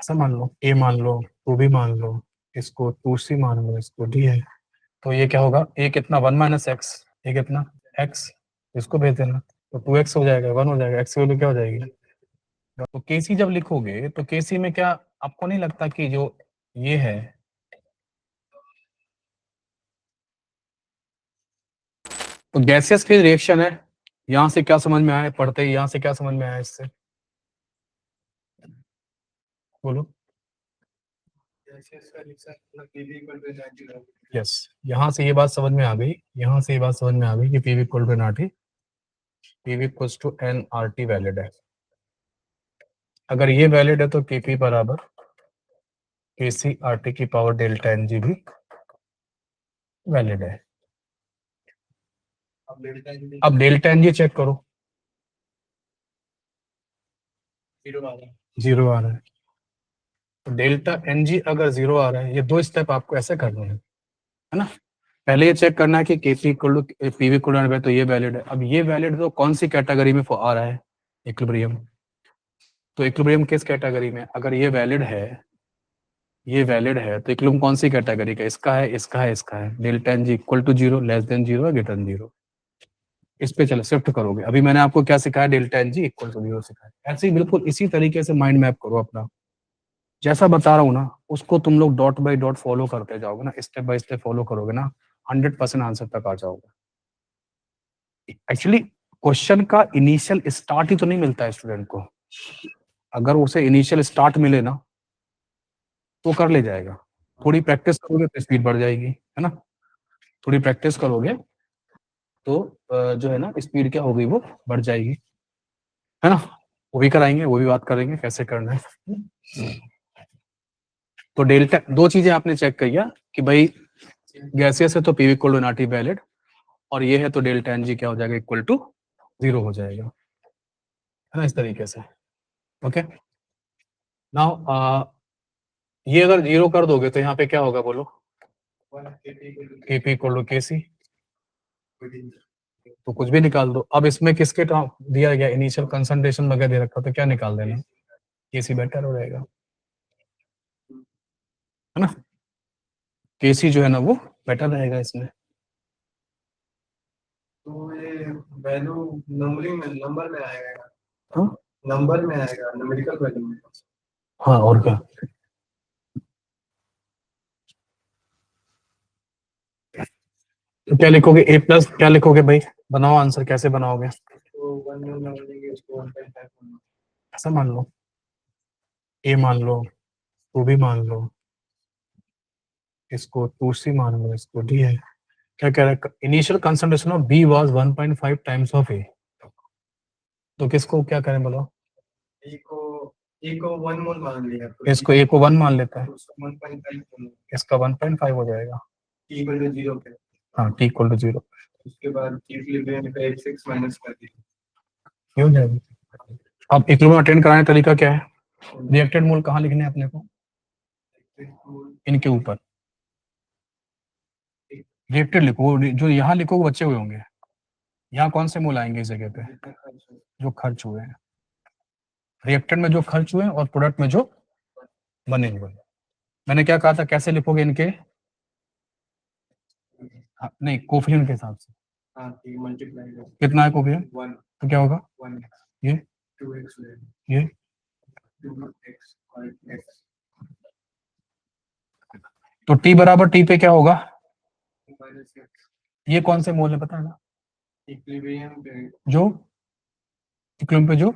ऐसा मान लो, ए मान लो, टू बी मान लो, इसको टू सी मान लो, इसको डी है। तो ये क्या होगा, ए कितना 1 माइनस एक्स, ए कितना एक्स, इसको भेज देना तो 2x हो जाएगा, 1 हो जाएगा, एक्स की वैल्यू क्या हो जाएगी। तो केसी जब लिखोगे तो केसी में क्या आपको नहीं लगता कि जो ये है तो गैसियस फेज रिएक्शन है। यहां से क्या समझ में आया पढ़ते ही, यहां से क्या समझ में आया इससे, बोलो। यस, यहाँ से ये बात समझ में आ गई, यहाँ से ये बात समझ में आ गई कि PV equal to N R T, PV equal to N R T valid है। अगर ये वैलिड है तो केपी बराबर के सी आर टी की पावर डेल्टा एन जी भी वैलिड है। अब डेल्टा एन जी चेक करो, 0 आ रहा है। तो डेल्टा एन जी अगर 0 आ रहा है, ये दो स्टेप आपको ऐसे करने हैं, है ना। पहले ये चेक करना है कि KP equal to PV equal to, तो ये वैलिड है। अब ये वैलिड तो कौन सी कैटेगरी में आ रहा है, इक्विलिब्रियम। तो इक्विलिब्रियम किस कैटेगरी में, अगर ये वैलिड है, ये वैलिड है तो इक्विलिब्रियम कौन सी कैटेगरी का, इसका है, इसका है, इसका है। Delta N G equal to 0, less than 0 greater than 0। इस पे चलो शिफ्ट करोगे। अभी मैंने आपको क्या सिखाया, delta N G equal to 0 सिखाया। ऐसे ही बिल्कुल इसी तरीके से माइंड मैप करो अपना, जैसा बता रहा हूँ ना उसको तुम लोग डॉट बाई डॉट फॉलो करते जाओगे ना, स्टेप बाय स्टेप फॉलो करोगे ना, 100% आंसर तक आ जाओगे। एक्चुअली क्वेश्चन का इनिशियल स्टार्ट ही तो नहीं मिलता है स्टूडेंट को, अगर उसे इनिशियल स्टार्ट मिले ना तो कर ले जाएगा। थोड़ी प्रैक्टिस करोगे तो स्पीड बढ़ जाएगी, है ना। थोड़ी प्रैक्टिस करोगे तो जो है ना स्पीड क्या होगी, वो बढ़ जाएगी, है ना। वो भी कराएंगे, वो भी बात करेंगे कैसे करना है। तो डेल्टा, दो चीजें आपने चेक किया कि भाई गैसियस है तो PV equal to not valid, और ये है तो डेल्टा एन जी क्या हो जाएगा, इक्वल टू 0 हो जाएगा, है ना, इस तरीके से। ओके, नाउ ये अगर 0 कर दोगे तो यहाँ पे क्या होगा बोलो, केपी इक्वल टू के सी, तो कुछ भी निकाल दो। अब इसमें किसके टर्म दिया गया, इनिशियल कंसंट्रेशन वगैरह दे रखा, तो क्या निकाल देना, केसी बेटर हो जाएगा, है ना। केसी जो है ना वो बेटर रहेगा इसमें। तो ये वैल्यू नंबरिंग में, नंबर में आएगा, हाँ नंबर में आएगा, न्यूमेरिकल वैल्यू में। हाँ, और क्या। तो क्या लिखोगे, ए प्लस क्या लिखोगे भाई, बनाओ आंसर, कैसे बनाओगे। तो 1 में डालेंगे, इसको 1.5 ऐसा मान लो, ए मान लो, टू बी मान लो, इसको टू सी मान लो, इसको डी है। क्या कह रहा है, initial concentration of B was 1.5 times of A, तो किसको क्या करें बोलो, ए को 1 मोल मान लिया, तो इसको ए को 1 मान लेता है, उसको 1.5 इसका 1.5 हो जाएगा, t इक्वल टू 0 पे। हाँ टी इक्वल टू 0, उसके बाद इक्विलिब्रियम पे x6 माइनस कर दिया, ये हो जाएगा। अब इक्विलिब्रियम अटेंड कराने का तरीका क्या है, रिएक्टेड मोल कहाँ लिखने हैं अपने को, इनके ऊपर रिएक्टेड लिखो, जो यहाँ लिखो वो बचे हुए होंगे, यहाँ कौन से मोल आएंगे इस जगह पे, जो खर्च हुए हैं, रिएक्टेड में जो खर्च हुए हैं और प्रोडक्ट में जो बने हुए हैं। मैंने क्या कहा था, कैसे लिखोगे इनके, हाँ, नहीं कोफिशिएंट के हिसाब से, हाँ मल्टीप्लाई कितना है कोफिशिएंट, 1 तो क्या होगा, 1 ये 2x ये 2x और x तो टी बराबर टी पे क्या होगा, माइनस x। ये कौन से मोल है पता है ना, इक्विलिब्रियम पे जो इक्विलिब्रियम पे जो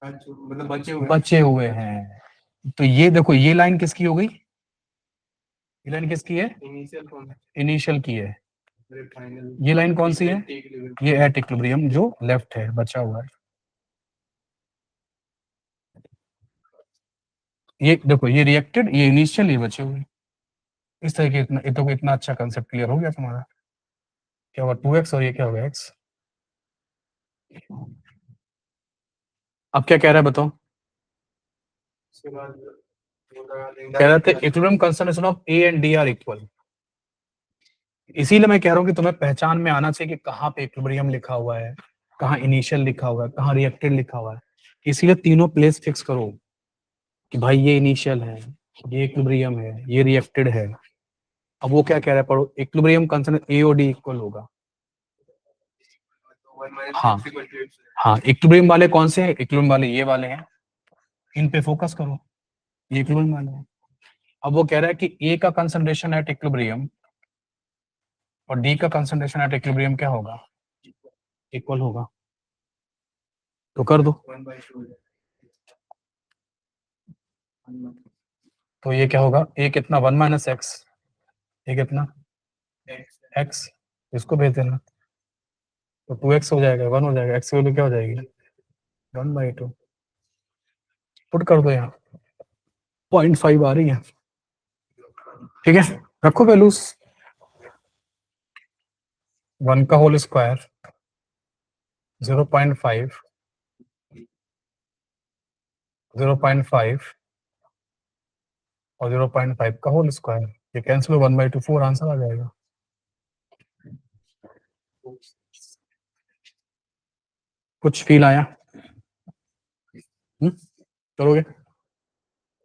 मतलब बचे हुए हैं। तो ये देखो, ये लाइन किसकी हो गई, ये लाइन किसकी है, इनिशियल कौन इनिशियल की है। फाइनल, ये लाइन कौन सी है, ये एट इक्विलिब्रियम जो लेफ्ट है, बचा हुआ है। ये देखो, ये रिएक्टेड, ये इनिशियल, ये बचे हुए। इस तरह के इतना अच्छा कंसेप्ट क्लियर हो गया तुम्हारा। क्या होगा 2x और ये क्या होगा x। अब क्या कह रहा है बताओ, उसके बाद कह रहे थे equilibrium concentration of A and D R equal. इसीलिए मैं कह रहा हूँ कि तुम्हें पहचान में आना चाहिए कि कहाँ पे इक्विलिब्रियम लिखा हुआ है, कहाँ इनिशियल लिखा हुआ है, कहाँ रिएक्टेड लिखा हुआ है। इसीलिए तीनों प्लेस फिक्स करो, कि भाई ये इनिशियल है, ये इक्विलिब्रियम है, ये रिएक्टेड है। अब वो क्या कह रहा है, पढ़ो, इक्विलिब्रियम कंसंट्रेशन ए और डी इक्वल होगा। हाँ हाँ, इक्विलिब्रियम वाले कौन से हैं? इक्विलिब्रियम वाले ये वाले हैं, इन पे फोकस करो, ये इक्विलिब्रियम वाले हैं। अब वो कह रहा है कि ए का कंसंट्रेशन एट इक्विलिब्रियम और डी का कंसंट्रेशन एट इक्विलिब्रियम क्या होगा? इक्वल होगा। तो कर दो। तो ये क्या होगा, ए कितना, 1 माइनस एक्स, ये कितना एक्स, इसको भेज देना तो 2x हो जाएगा, 1 हो जाएगा, एक्स की वैल्यू क्या हो जाएगी 1/2। पुट कर दो यहाँ, 0.5 आ रही है, ठीक है, रखो वैल्यूज। 1 का होल स्क्वायर 0.5, 0.5 और 0.5 का होल स्क्वायर, ये कैंसिल हो, 1/2, 4 आंसर आ जाएगा। कुछ फील आया? चलोगे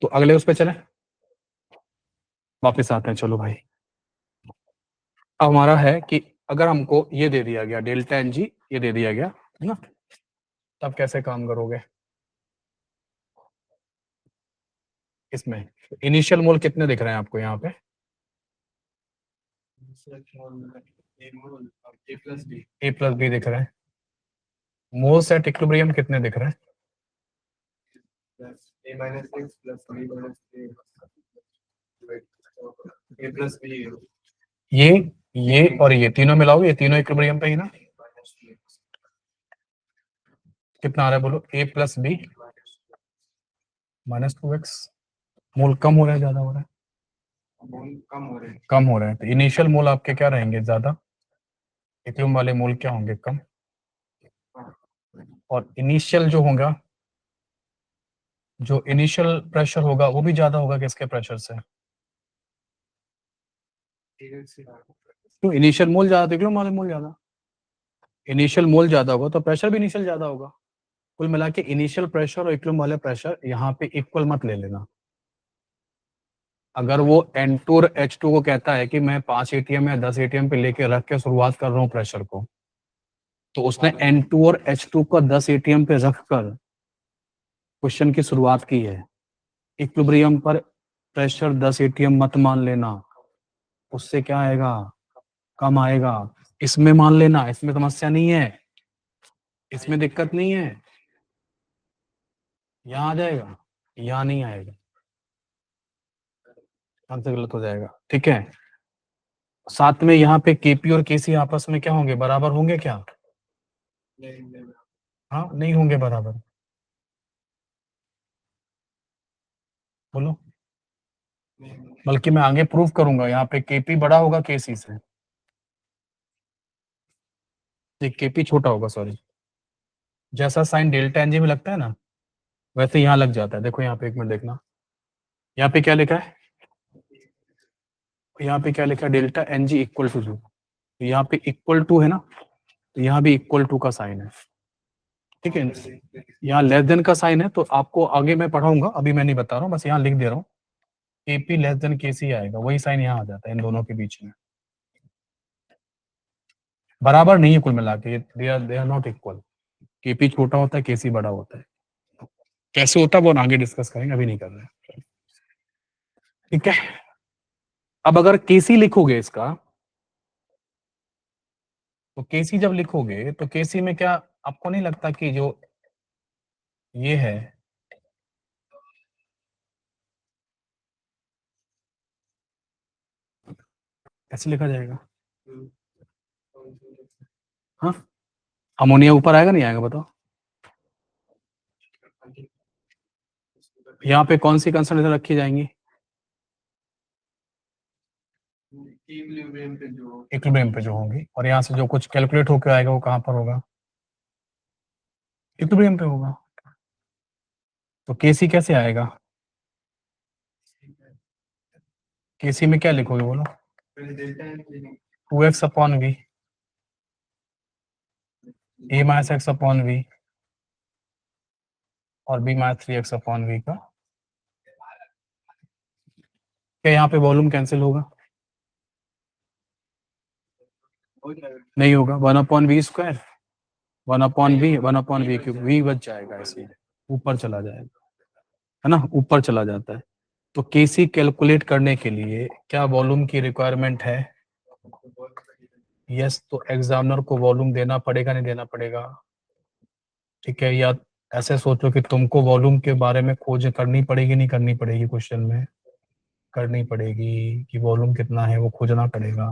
तो अगले उस पे चले, वापस आते हैं, चलो भाई। अब हमारा है कि अगर हमको ये दे दिया गया डेल्टा एन जी, ये दे दिया गया है ना, तब कैसे काम करोगे इसमें? इनिशियल मोल कितने दिख रहे हैं आपको यहाँ पे? ए प्लस बी दिख रहे हैं। मोल्स एट इक्विलिब्रियम कितने दिख रहे हैं? A minus x plus b minus a plus b ये और ये तीनों मिलाओगे, ये तीनों इक्विलिब्रियम पे ही ना। कितना आ रहा है बोलो, a plus B minus 2x। Mole कम हो रहा है ज्यादा हो रहा है? कम हो रहे हैं। कम हो रहा है, तो इनिशियल मोल आपके क्या रहेंगे, ज्यादा, इक्विलिब्रियम वाले मोल क्या होंगे, कम। और इनिशियल जो होगा, जो इनिशियल प्रेशर होगा वो भी ज्यादा होगा किसके प्रेशर से? तो इनिशियल मोल ज्यादा, देख लो, वाले मोल ज्यादा, इनिशियल मोल ज्यादा होगा तो प्रेशर भी इनिशियल ज्यादा होगा। कुल मिला के इनिशियल प्रेशर और इक्विलिब्रियम वाले प्रेशर यहाँ पे इक्वल मत ले लेना। अगर वो N2 और H2 को कहता है कि मैं 5 ATM या 10 ATM पे लेके रख के शुरुआत कर रहा हूँ प्रेशर को, तो उसने N2 और H2 को 10 ATM पे रख कर क्वेश्चन की शुरुआत की है। इक्विलिब्रियम पर प्रेशर 10 ATM मत मान लेना, उससे क्या आएगा, कम आएगा। इसमें मान लेना, इसमें समस्या नहीं है, इसमें दिक्कत नहीं है, यहाँ आ जाएगा, यहाँ नहीं आएगा, आंसर गलत हो जाएगा, ठीक है। साथ में यहाँ पे केपी और केसी आपस में क्या होंगे, बराबर होंगे क्या? हाँ, नहीं होंगे बराबर, बोलो। बल्कि मैं आगे प्रूव करूंगा, यहाँ पे केपी बड़ा होगा केसी से, केपी छोटा होगा, सॉरी। जैसा साइन डेल्टा एनजी में लगता है ना, वैसे यहाँ लग जाता है। देखो यहाँ पे, एक मिनट देखना, यहाँ पे क्या लिखा है, यहाँ पे क्या लिखा है, डेल्टा एनजी इक्वल टू 2, तो यहाँ पे इक्वल टू है ना, तो यहाँ भी इक्वल टू का साइन है, ठीक है। यहाँ लेस देन का साइन है, तो आपको आगे मैं पढ़ाऊंगा, अभी मैं नहीं बता रहा हूँ, बस यहाँ लिख दे रहा हूँ, केपी लेस देन केसी आएगा, वही साइन यहाँ आ जाता है इन दोनों के बीच में। बराबर नहीं है कुल मिला के, they are not equal, KP छोटा होता है, केसी बड़ा होता है। कैसे होता है वो आगे डिस्कस करेंगे, अभी नहीं कर रहे हैं, ठीक है। अब अगर केसी लिखोगे इसका, तो केसी जब लिखोगे तो केसी में क्या आपको नहीं लगता कि जो ये है, कैसे लिखा जाएगा? हाँ, अमोनिया ऊपर आएगा नहीं आएगा बताओ? यहाँ पे कौन सी कंसंट्रेशन रखी जाएंगी? इक्विलिब्रियम पे जो होंगी, और यहाँ से जो कुछ कैलकुलेट होकर आएगा वो कहाँ पर होगा, इक्विलिब्रियम पे होगा। तो केसी कैसे आएगा, केसी में क्या लिखोगे बोलो? 2x upon V, a minus x upon V और b minus 3x upon V का क्या यहाँ पे वॉल्यूम कैंसिल होगा? नहीं होगा। 1/v², 1/v, 1/v³ v बच जाएगा, ऐसे ऊपर चला जाएगा, है ना, ऊपर चला जाता है। तो केसी कैलकुलेट करने के लिए क्या वॉल्यूम की रिक्वायरमेंट है? यस। तो एग्जामिनर को वॉल्यूम देना पड़ेगा, नहीं देना पड़ेगा? ठीक है, या ऐसे सोचो कि तुमको वॉल्यूम के बारे में खोज करनी पड़ेगी, नहीं करनी पड़ेगी? क्वेश्चन में करनी पड़ेगी कि वॉल्यूम कितना है वो खोजना पड़ेगा।